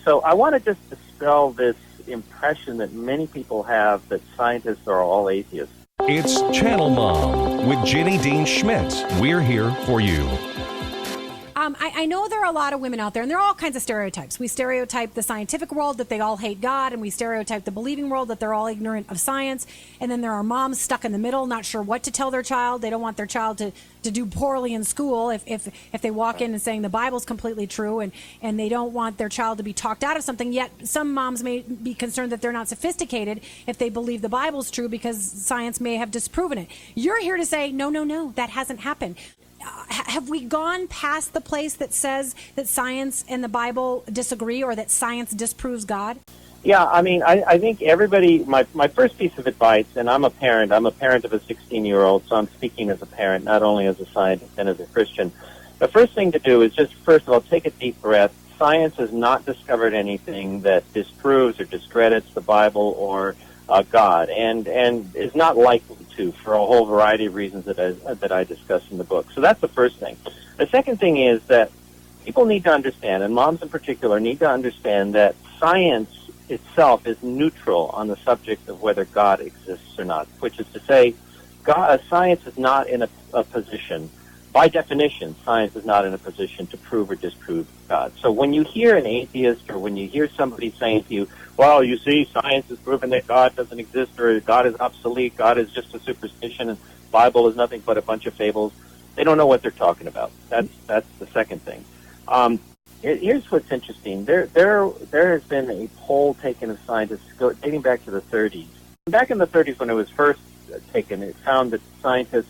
So I want to just dispel this impression that many people have that scientists are all atheists. It's Channel Mom with Jenny Dean Schmidt. We're here for you. I know there are a lot of women out there, and there are all kinds of stereotypes. We stereotype the scientific world that they all hate God, and we stereotype the believing world that they're all ignorant of science. And then there are moms stuck in the middle, not sure what to tell their child. They don't want their child to do poorly in school if they walk in and saying the Bible's completely true, and they don't want their child to be talked out of something. Yet some moms may be concerned that they're not sophisticated if they believe the Bible's true because science may have disproven it. You're here to say, no, that hasn't happened. Have we gone past the place that says that science and the Bible disagree, or that science disproves God? Yeah, I mean, I think everybody, my first piece of advice, and I'm a parent of a 16-year-old, so I'm speaking as a parent, not only as a scientist and as a Christian. The first thing to do is just, first of all, take a deep breath. Science has not discovered anything that disproves or discredits the Bible or God, and is not likely to, for a whole variety of reasons that I discuss in the book. So that's the first thing. The second thing is that people need to understand, and moms in particular need to understand, that science itself is neutral on the subject of whether God exists or not, which is to say, science is not in a position, by definition, science is not in a position to prove or disprove God. So when you hear an atheist, or when you hear somebody saying to you, well, you see, science has proven that God doesn't exist, or God is obsolete, God is just a superstition, and Bible is nothing but a bunch of fables, they don't know what they're talking about. That's the second thing. Here's what's interesting. There has been a poll taken of scientists dating back to the 30s. Back in the 30s, when it was first taken, it found that scientists,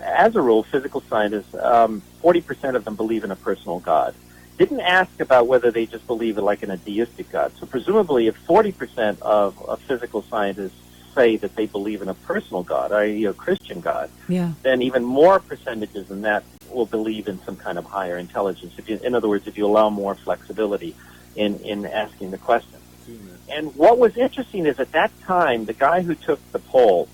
as a rule, physical scientists, 40% of them believe in a personal God. Didn't ask about whether they just believe in a deistic God. So presumably, if 40% of physical scientists say that they believe in a personal God, i.e. a Christian God, then even more percentages than that will believe in some kind of higher intelligence. In other words, if you allow more flexibility in asking the question. And what was interesting is, at that time, the guy who took the poll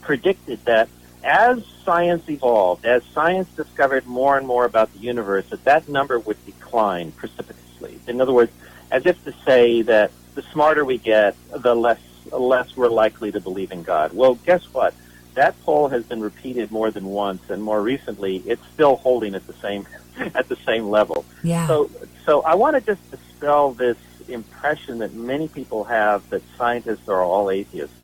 predicted that as science evolved, as science discovered more and more about the universe, that number would decline precipitously. In other words, as if to say that the smarter we get, the less we're likely to believe in God. Well, guess what? That poll has been repeated more than once, and more recently, it's still holding at the same level. Yeah. So I want to just dispel this impression that many people have that scientists are all atheists.